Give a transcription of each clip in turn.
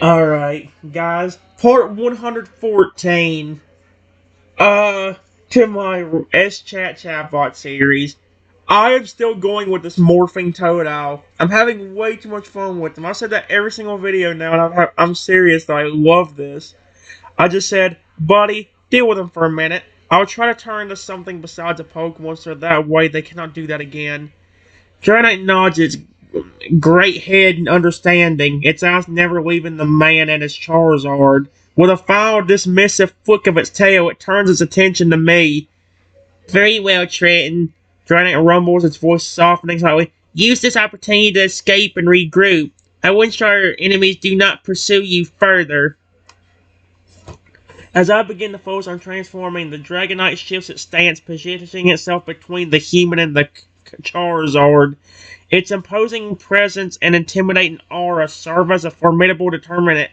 Alright, guys. Part 114. To my SChat chatbot series. I am still going with this morphing Totodile. I'm having way too much fun with them. I said that every single video now, and I'm serious that I love this. I just said, buddy, deal with them for a minute. I'll try to turn into something besides a Pokemon so that way they cannot do that again. Dragonite nods its great head and understanding, its eyes never leaving the man and his Charizard. With a final dismissive flick of its tail, it turns its attention to me. Very well, Trenton. Dragonite rumbles, its voice softening slightly. Use this opportunity to escape and regroup. I will ensure our enemies do not pursue you further. As I begin to focus on transforming, the Dragonite shifts its stance, positioning itself between the human and the Charizard. Its imposing presence and intimidating aura serve as a formidable deterrent,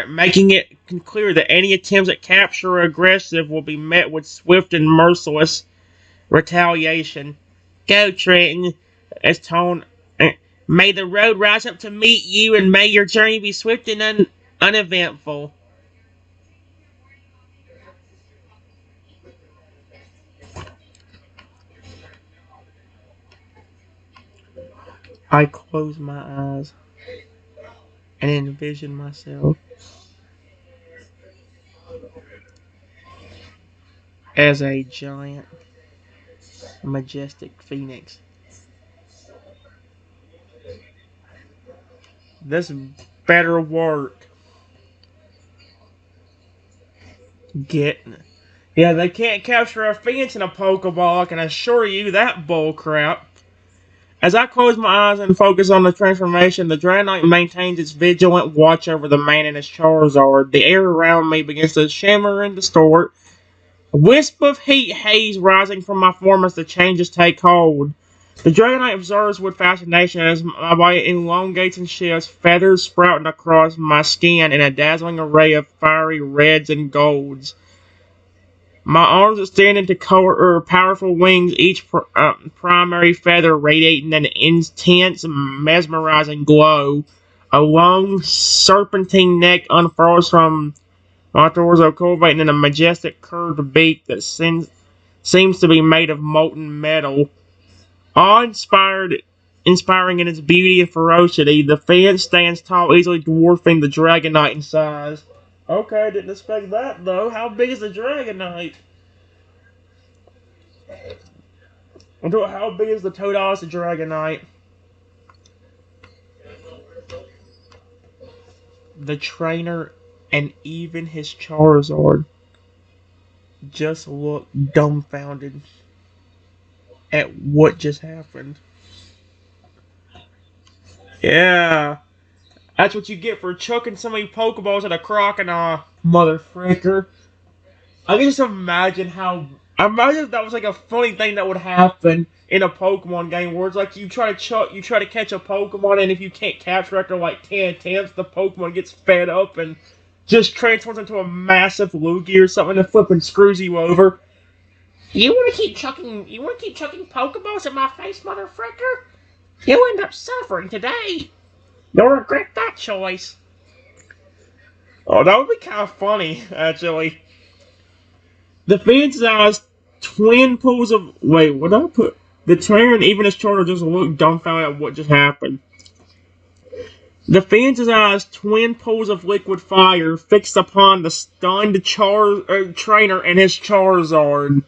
making it clear that any attempts at capture or aggressive will be met with swift and merciless retaliation. Go, Trenton. Its tone. May the road rise up to meet you, and may your journey be swift and uneventful. I close my eyes and envision myself as a giant, majestic phoenix. This better work. Yeah, they can't capture a phoenix in a Pokeball, I can assure you that bullcrap. As I close my eyes and focus on the transformation, the Dragonite maintains its vigilant watch over the man and his Charizard. The air around me begins to shimmer and distort, a wisp of heat haze rising from my form as the changes take hold. The Dragonite observes with fascination as my body elongates and shifts, feathers sprouting across my skin in a dazzling array of fiery reds and golds. My arms extend into powerful wings, each primary feather radiating an intense, mesmerizing glow. A long, serpentine neck unfurls from my torso, cultivating in a majestic curved beak that seems to be made of molten metal. Inspiring in its beauty and ferocity, the fan stands tall, easily dwarfing the Dragonite in size. Okay, didn't expect that though. How big is the Dragonite? How big is the Totodile the Dragonite? The trainer and even his Charizard just look dumbfounded at what just happened. Yeah, that's what you get for chucking so many Pokeballs at a crocodile, mother fricker. I can just imagine how. I imagine if that was like a funny thing that would happen in a Pokemon game where it's like you try to catch a Pokemon, and if you can't capture it after like 10 attempts, the Pokemon gets fed up and just transforms into a massive Lugia or something and flipping screws you over. You want to keep chucking? You want to keep chucking Pokeballs at my face, mother fricker? You'll end up suffering today. You'll regret that choice. Oh, that would be kind of funny, actually. The fan's eyes, twin pools of. Wait, what did I put? The trainer and even his charger just looked dumbfounded at what just happened. The fan's eyes, twin pools of liquid fire, fixed upon the stunned trainer and his Charizard.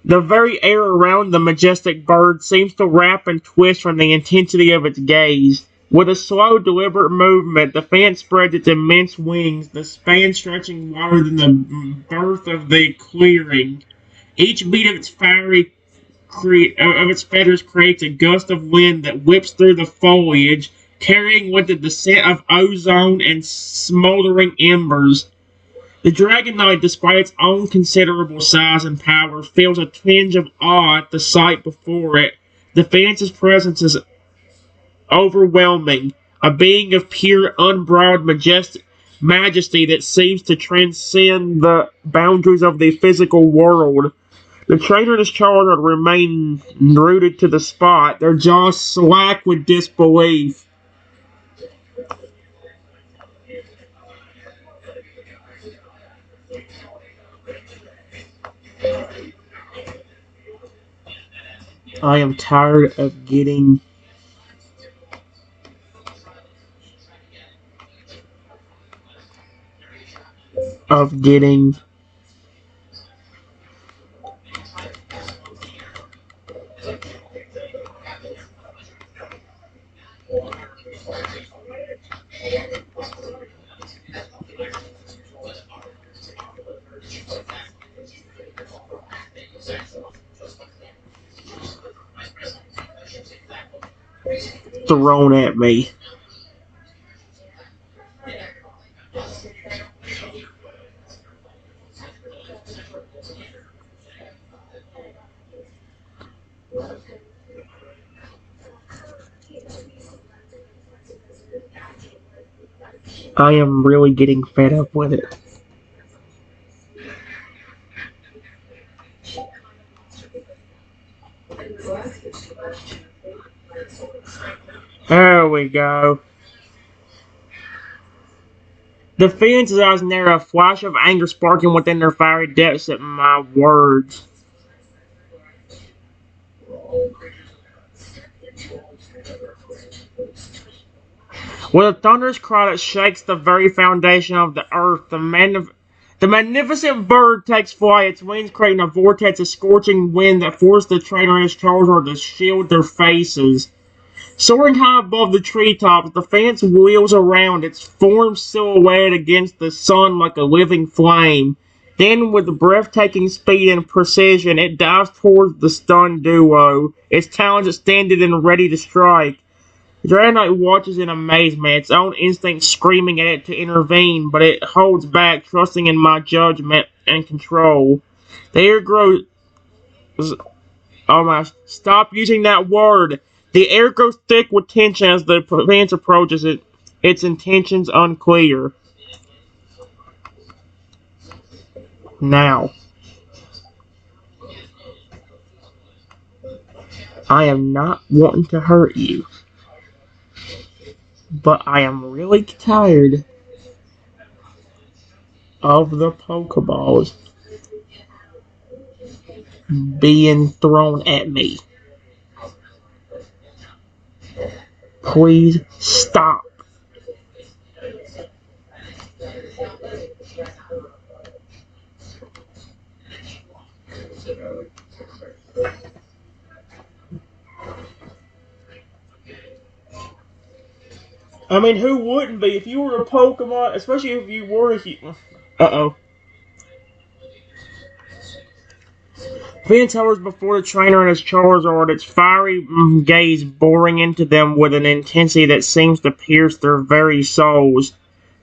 The very air around the majestic bird seems to wrap and twist from the intensity of its gaze. With a slow, deliberate movement, the fan spreads its immense wings, the span stretching wider than the birth of the clearing. Each beat of its feathers creates a gust of wind that whips through the foliage, carrying with it the scent of ozone and smoldering embers. The Dragonite, despite its own considerable size and power, feels a tinge of awe at the sight before it. The fan's presence is overwhelming, a being of pure, unbridled majesty that seems to transcend the boundaries of the physical world. The trainer and his Charizard remain rooted to the spot, their jaws slack with disbelief. I am tired of getting thrown at me. I am really getting fed up with it. There we go. The Phoenix's eyes narrow, a flash of anger sparking within their fiery depths at my words. With a thunderous cry that shakes the very foundation of the earth, the magnificent bird takes flight, its wings creating a vortex of scorching wind that forced the trainer and his charger to shield their faces. Soaring high above the treetops, the phoenix wheels around, its form silhouetted against the sun like a living flame. Then, with breathtaking speed and precision, it dives towards the stunned duo, its talons extended and ready to strike. Dragonite watches in amazement, its own instinct screaming at it to intervene, but it holds back, trusting in my judgment and control. The air grows. Oh my! Stop using that word! The air grows thick with tension as the advance approaches it, its intentions unclear. Now, I am not wanting to hurt you, but I am really tired of the Pokeballs being thrown at me. Please stop. I mean, who wouldn't be? If you were a Pokemon, especially if you were a human. Uh-oh. Finn towers before the trainer and his Charizard, its fiery gaze boring into them with an intensity that seems to pierce their very souls.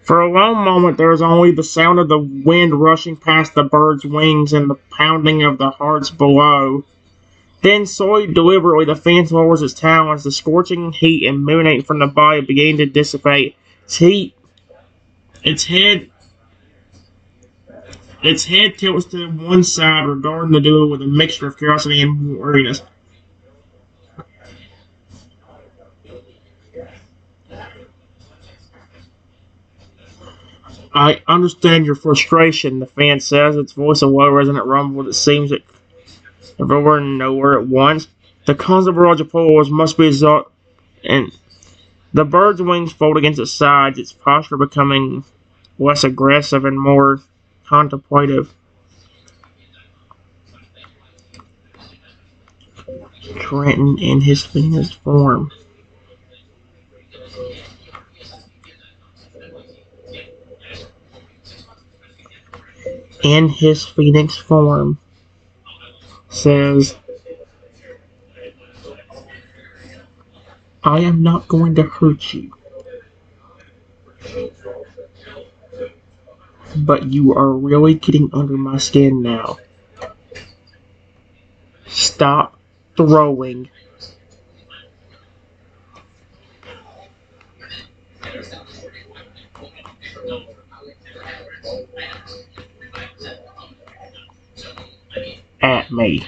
For a long moment, there is only the sound of the wind rushing past the bird's wings and the pounding of the hearts below. Then, slowly, deliberately, the fan lowers its talons, the scorching heat emanating from the body beginning to dissipate. Its head its head tilts to one side, regarding the duo with a mixture of curiosity and weariness. I understand your frustration, the fan says, its voice a low resonant rumble that seems everywhere and nowhere at once. The constant barrage of polos must be exhausted, and the bird's wings fold against its sides, its posture becoming less aggressive and more contemplative. Trenton in his phoenix form. In his phoenix form says, I am not going to hurt you, but you are really getting under my skin now. Stop throwing. At me.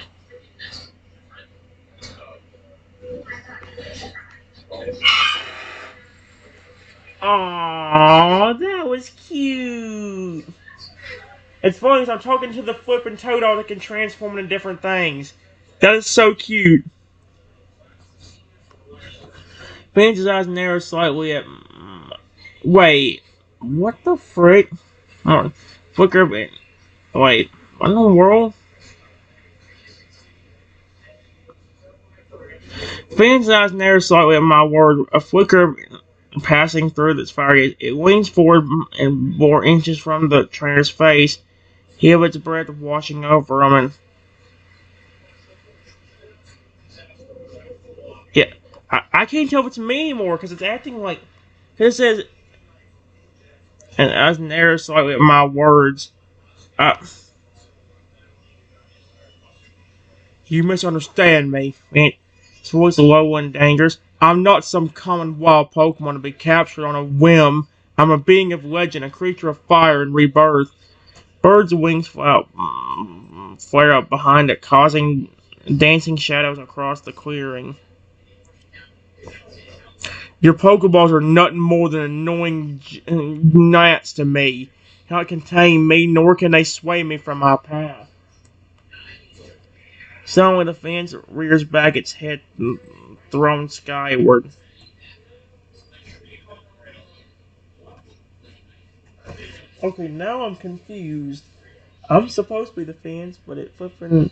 Aww, that was cute. It's funny because I'm talking to the flippin' Totodile that can transform into different things. That is so cute. Finch's eyes narrow slightly at. Wait, what the frick? Flicker. Wait, what in the world? Finn's eyes narrow slightly at my word. A flicker passing through its fire gaze. It leans forward and bore inches from the trainer's face. He of its breath washing over him, and yeah, I can't tell if it's me anymore because it's acting like. Cause it says, and eyes narrow slightly at my words. Uh, you misunderstand me. His voice low and dangerous. I'm not some common wild Pokemon to be captured on a whim. I'm a being of legend, a creature of fire and rebirth. Birds' wings flare up behind it, causing dancing shadows across the clearing. Your Pokeballs are nothing more than annoying gnats to me. Cannot contain me, nor can they sway me from my path. Suddenly, the fence rears back, its head thrown skyward. Okay, now I'm confused. I'm supposed to be the fence, but it flipping.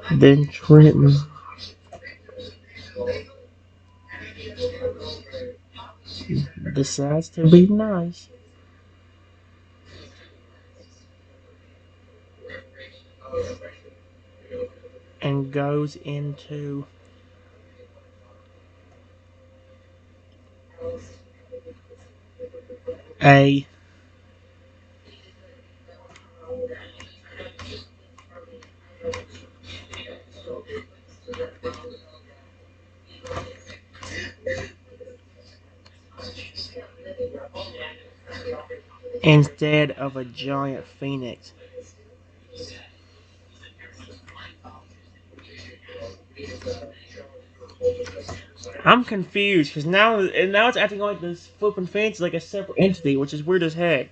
Then Trenton decides to be nice and goes into a instead of a giant phoenix. I'm confused because now it's acting like this flipping fence is like a separate entity, which is weird as heck.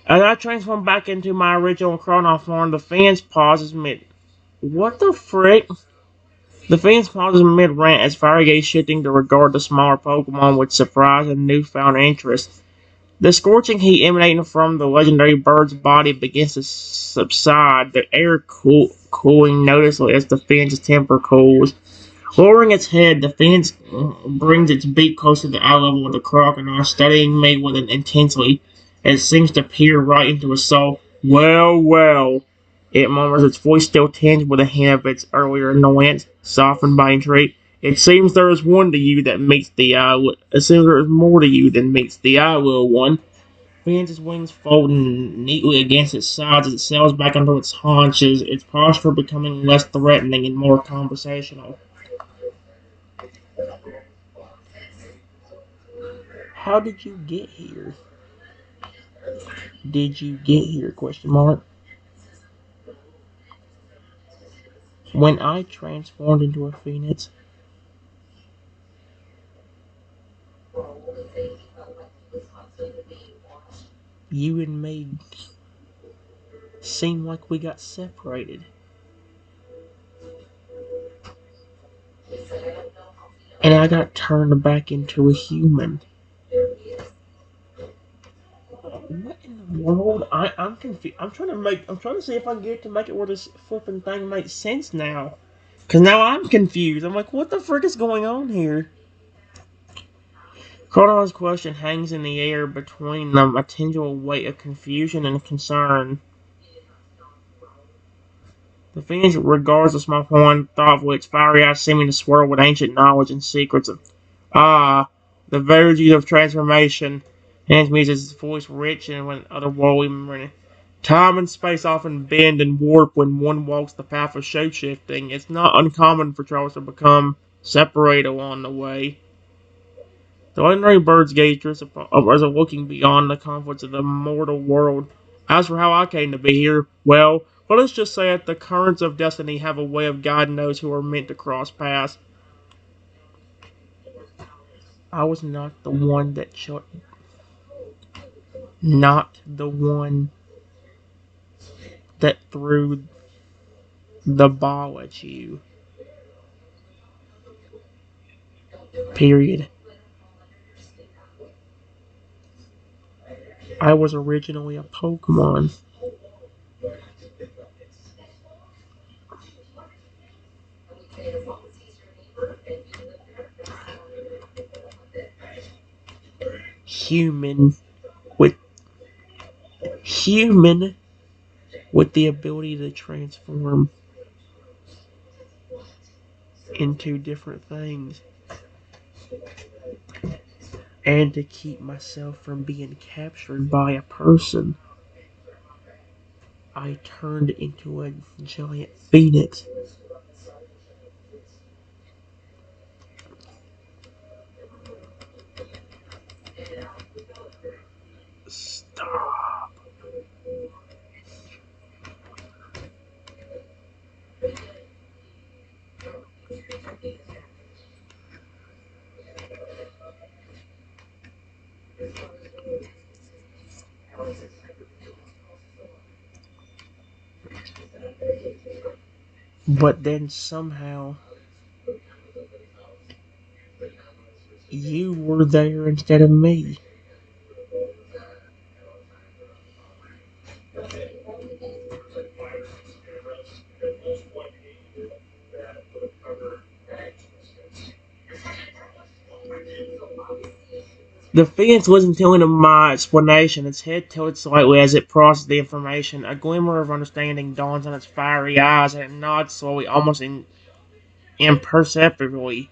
As I transform back into my original Chronoff form, the fence pauses mid. What the frick? The fence pauses mid rant as Fire Gaze shifting to regard the smaller Pokemon with surprise and newfound interest. The scorching heat emanating from the legendary bird's body begins to subside, the air cooling noticeably as the fence's temper cools. Lowering its head, the phoenix brings its beak close to the eye level of the crocodile, studying me with it intensely. It seems to peer right into his soul. Well, well, it murmurs, its voice still tinged with a hint of its earlier annoyance, softened by intrigue. It seems there is one to you that meets the eye. It seems there is more to you than meets the eye, little one. Phoenix's wings folding neatly against its sides as it sails back onto its haunches, its posture becoming less threatening and more conversational. How did you get here? Did you get here? Question mark. When I transformed into a phoenix, you and me seemed like we got separated. And I got turned back into a human. What in the world? I'm confused. I'm trying to see if I can get it to make it where this flipping thing makes sense now. Cause now I'm confused. I'm like, what the frick is going on here? Cardinal's question hangs in the air between them, a tangible weight of confusion and concern. The Phoenix regards the small horn thoughtfully, its fiery eyes seeming to swirl with ancient knowledge and secrets. Ah, the virtues of transformation. Hans mused, his voice rich and with otherworldly memory. Time and space often bend and warp when one walks the path of shapeshifting. It's not uncommon for travelers to become separated along the way. The ordinary bird's gaze drifts as if looking beyond the conflicts of the mortal world. As for how I came to be here, well, let us just say that the currents of destiny have a way of guiding those who are meant to cross paths. I was not the one that threw the ball at you. Period. I was originally a Pokemon. Human with human with the ability to transform into different things and to keep myself from being captured by a person. I turned into a giant phoenix. Stop. But then somehow you were there instead of me. The Phoenix wasn't telling him my explanation. Its head tilted slightly as it processed the information. A glimmer of understanding dawns on its fiery eyes, and it nods slowly, almost imperceptibly.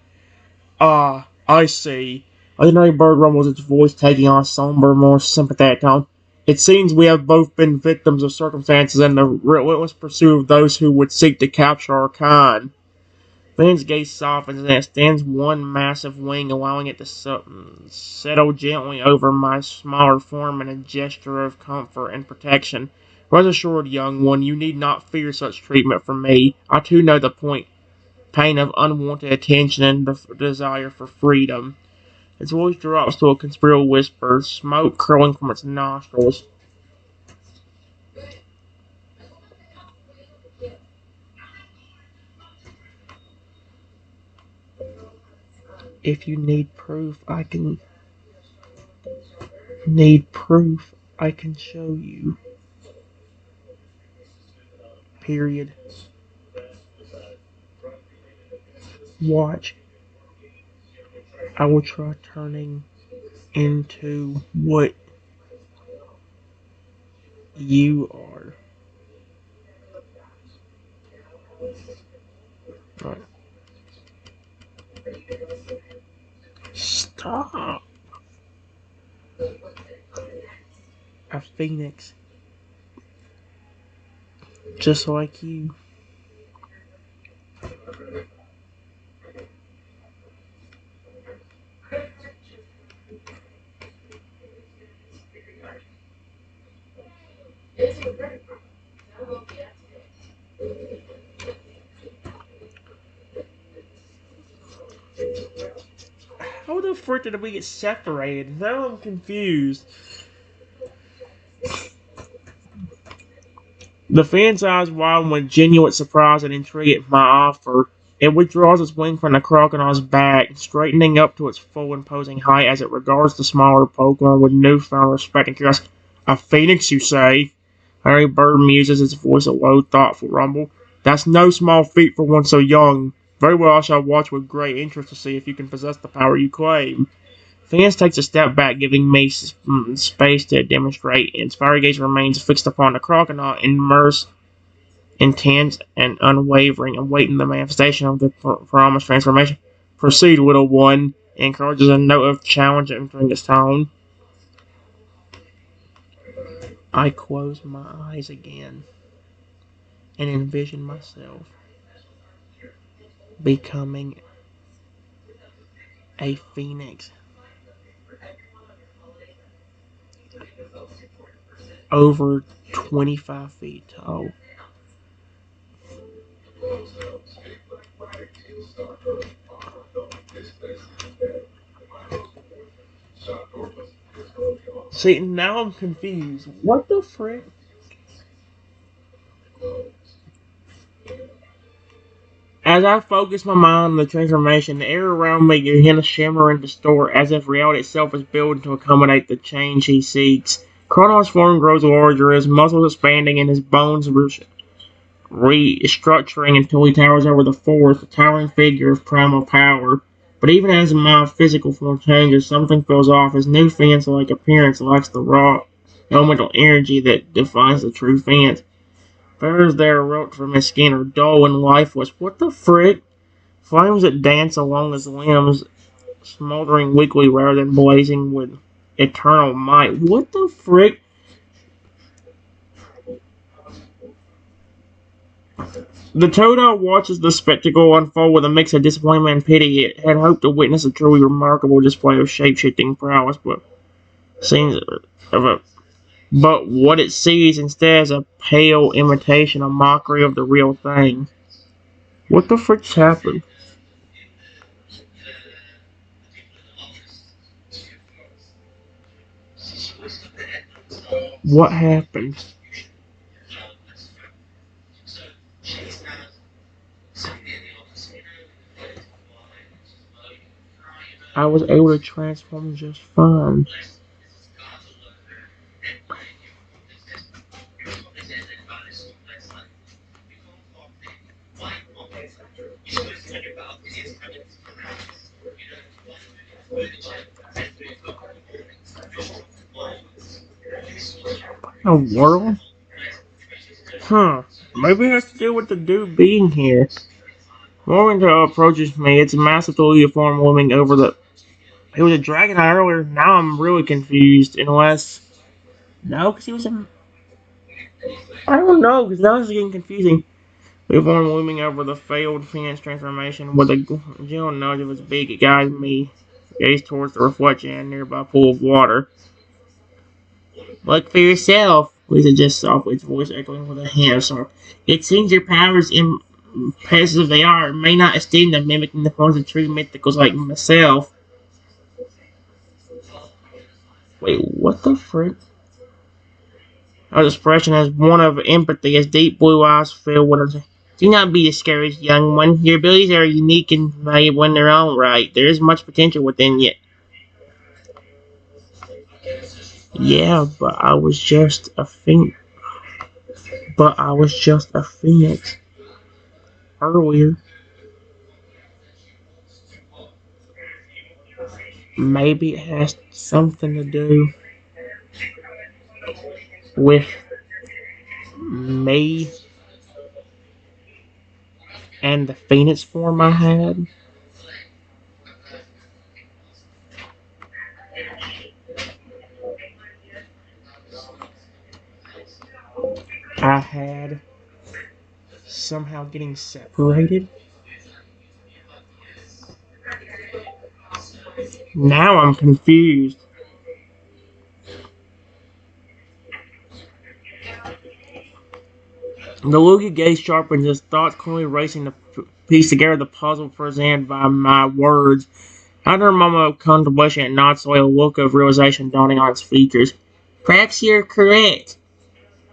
Ah, I see. Ordinary bird rumbles, its voice taking on a somber, more sympathetic tone. It seems we have both been victims of circumstances and the relentless pursuit of those who would seek to capture our kind. Finn's gaze softens and extends one massive wing, allowing it to settle gently over my smaller form in a gesture of comfort and protection. Rest assured, young one, you need not fear such treatment from me. I too know the pain of unwanted attention and the desire for freedom. Its voice drops to a conspiratorial whisper, smoke curling from its nostrils. If you need proof, I can show you. Period. Watch. I will try turning into what you are. Right. Stop. A phoenix. Just like you. How the frick did we get separated? Now I'm confused. The fan's eyes widen with genuine surprise and intrigue at my offer. It withdraws its wing from the crocodile's back, straightening up to its full imposing height as it regards the smaller Pokemon with newfound respect and curiosity. A phoenix, you say? Harry Bird muses, its voice a low, thoughtful rumble. That's no small feat for one so young. Very well, I shall watch with great interest to see if you can possess the power you claim. Fans takes a step back, giving me space to demonstrate. Its fiery gaze remains fixed upon the crocodile, immersed, intense, and unwavering, awaiting the manifestation of the promised transformation. Proceed, little one, encourages a note of challenge entering its tone. I closed my eyes again and envisioned myself becoming a phoenix over 25 feet tall. See, now I'm confused. What the frick? As I focus my mind on the transformation, the air around me began to shimmer and distort, as if reality itself is building to accommodate the change he seeks. Kronos' form grows larger, his muscles expanding, and his bones restructuring until he towers over the forest, a towering figure of primal power. But even as my physical form changes, something feels off. His new Fence-like appearance lacks the raw, elemental energy that defines the true Fence. Feathers that erupt from his skin are dull and lifeless. What the frick? Flames that dance along his limbs, smoldering weakly rather than blazing with eternal might. What the frick? The Totodile watches the spectacle unfold with a mix of disappointment and pity. It had hoped to witness a truly remarkable display of shape-shifting prowess, but what it sees instead is a pale imitation, a mockery of the real thing. What the frick's happened? What happened? I was able to transform just fine. A world? Huh. Maybe it has to do with the dude being here. Morgan approaches me. It's a massive form looming over the. It was a dragon earlier. Now I'm really confused. Unless. No, because he was a. I don't know, because now it's getting confusing. The form looming over the failed Phoenix transformation with a gentle nudge of his beak. It guides me. Gaze towards the reflection in a nearby pool of water. Look for yourself, Lisa just softly, its voice echoing with a hint of sorrow. It seems your powers, impressive as they are, may not esteem them mimicking the forms of true mythicals like myself. Wait, what the frick? Her expression has one of empathy, his deep blue eyes filled with her. Do not be discouraged, young one. Your abilities are unique and valuable in their own right. There is much potential within you. Yeah, but I was just a phoenix earlier. Maybe it has something to do with me and the phoenix form I had. I had somehow getting separated. Now I'm confused. The Lugia gaze sharpens, his thoughts clearly racing to piece together the puzzle presented by my words. After a moment of contemplation, it nods away, a look of realization dawning on its features. Perhaps you're correct.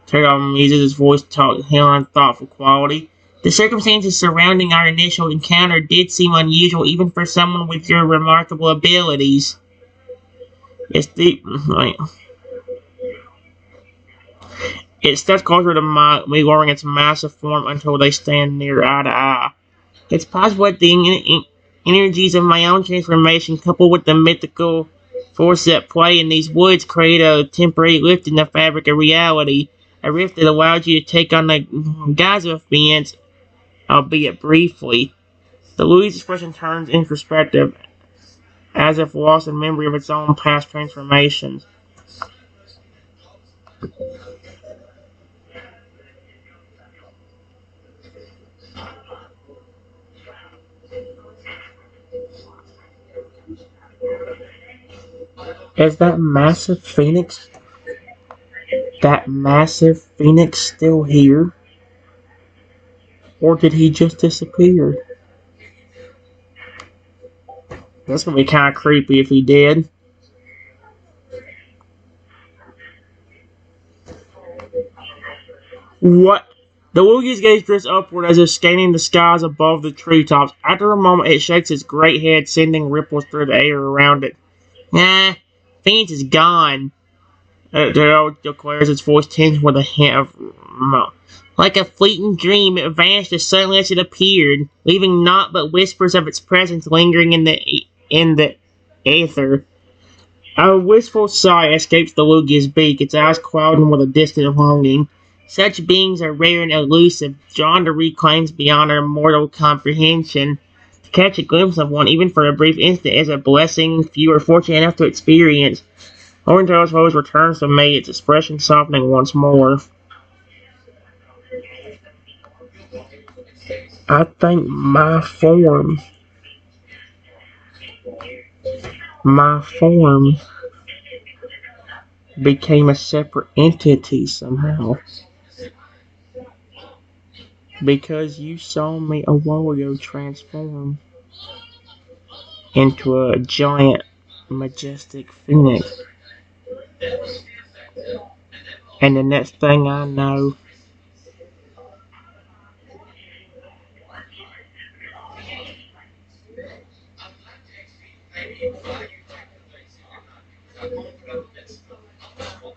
Tatum uses his voice to talk him thoughtful quality. The circumstances surrounding our initial encounter did seem unusual, even for someone with your remarkable abilities. It's deep. It steps closer to me, lowering its massive form until they stand near eye to eye. It's possible that the energies of my own transformation, coupled with the mythical forces at play in these woods, create a temporary lift in the fabric of reality. A rift that allows you to take on the guise of beings, albeit briefly. The Louis expression turns in perspective, as if lost in memory of its own past transformations. Is that massive phoenix still here? Or did he just disappear? That's gonna be kinda creepy if he did. What? The Lugi's gaze drifts upward as if scanning the skies above the treetops. After a moment, it shakes its great head, sending ripples through the air around it. Nah, Phoenix is gone. Darrell declares, its voice tinged with a hint of like a fleeting dream, it vanished as suddenly as it appeared, leaving naught but whispers of its presence lingering in the aether. A wistful sigh escapes the Lugia's beak, its eyes clouding with a distant longing. Such beings are rare and elusive, drawn to reclaims beyond our mortal comprehension. To catch a glimpse of one, even for a brief instant, is a blessing few are fortunate enough to experience. Orange's rose returns to me, its expression softening once more. I think my form became a separate entity somehow. Because you saw me a while ago transform into a giant, majestic phoenix. And the next thing I know,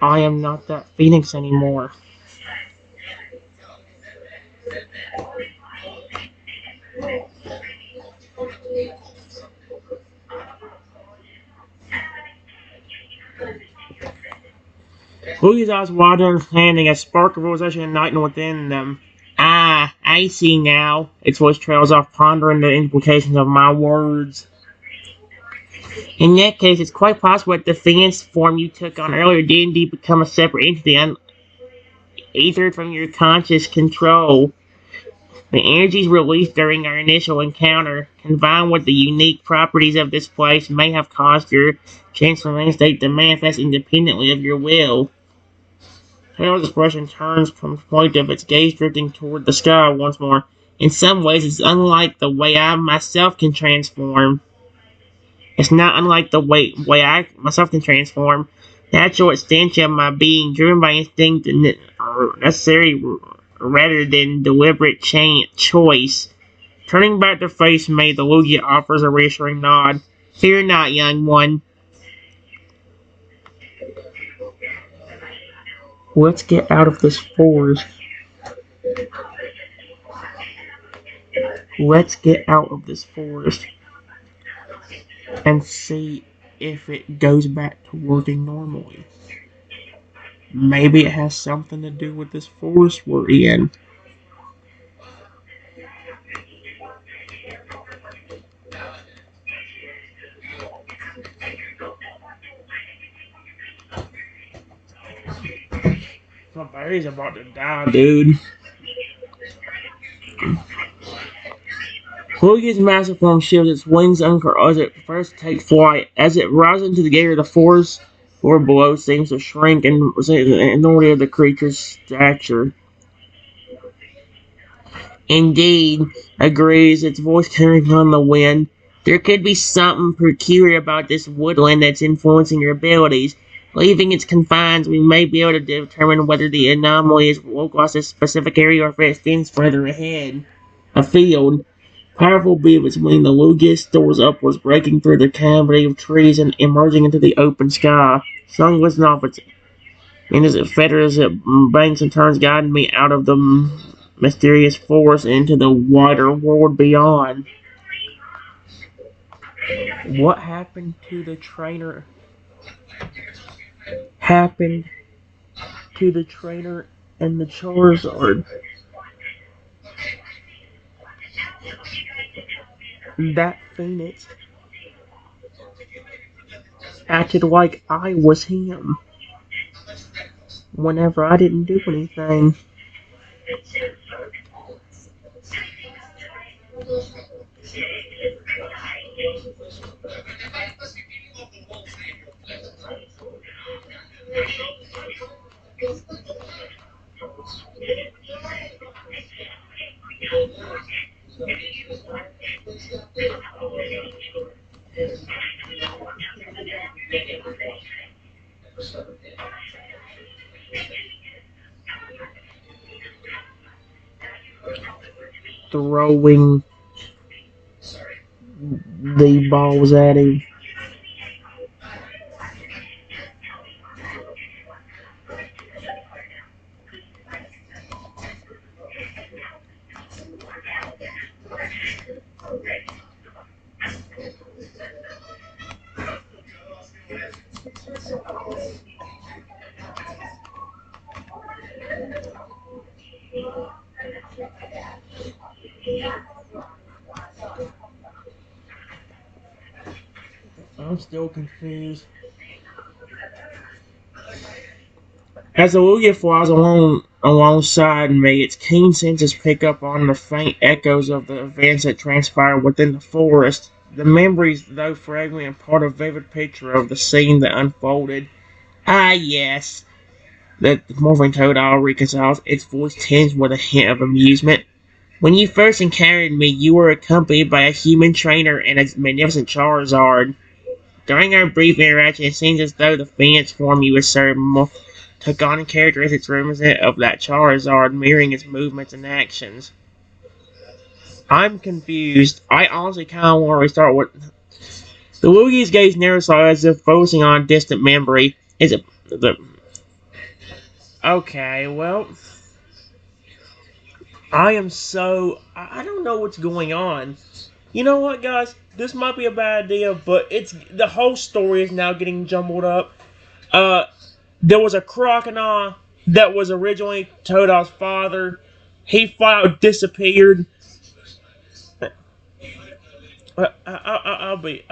I am not that phoenix anymore. Louis' eyes wide understanding, a spark of realization igniting within them. Ah, I see now. Its voice trails off, pondering the implications of my words. In that case, it's quite possible that the phoenix form you took on earlier did indeed become a separate entity, ethered from your conscious control. The energies released during our initial encounter, combined with the unique properties of this place, may have caused your transformation state to manifest independently of your will. Harold's expression turns from plaintive, its gaze drifting toward the sky once more. In some ways, it's unlike the way I myself can transform. It's not unlike the way I myself can transform. Natural extension of my being, driven by instinct and necessary rather than deliberate choice. Turning back to face me, the Lugia offers a reassuring nod. Fear not, young one. Let's get out of this forest. Let's get out of this forest and see if it goes back to working normally. Maybe it has something to do with this forest we're in. My battery's about to die, dude. Lugia's massive form shields its wings uncurl as it prepares to take flight. As it rises into the air, the forest floor below seems to shrink and present an enormity of the creature's stature. Indeed, agrees, its voice carrying on the wind. There could be something peculiar about this woodland that's influencing your abilities. Leaving its confines, we may be able to determine whether the anomaly is localized to a specific area or if it extends further ahead. Afield, powerful beam between the Lugia soars upwards, breaking through the cavity of trees and emerging into the open sky. Sun glistens off its and as it fetters, it banks and turns, guiding me out of the mysterious forest into the wider world beyond. What happened to the trainer? Happened to the trainer and the Charizard? That Phoenix acted like I was him. whenever I didn't do anything. Throwing the balls at him. I'm still confused. As the Lugia flies alongside me, its keen senses pick up on the faint echoes of the events that transpire within the forest. The memories, though fragment, part a vivid picture of the scene that unfolded. Ah, yes, the morphing Totodile reconciles, its voice tinged with a hint of amusement. When you first encountered me, you were accompanied by a human trainer and a magnificent Charizard. During our brief interaction, it seems as though the Phoenix form you asserted took on characteristics reminiscent of that Charizard, mirroring its movements and actions. I'm confused. I honestly kind of want to restart what. The Luigi's gaze narrows as if focusing on a distant memory. Is it. The. Okay, well. I am so. I don't know what's going on. You know what, guys? This might be a bad idea, but it's. The whole story is now getting jumbled up. Uh, There was a crocodile that was originally Totodil's father. He flat out disappeared. I'll be.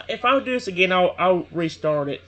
If I do this again, I'll restart it.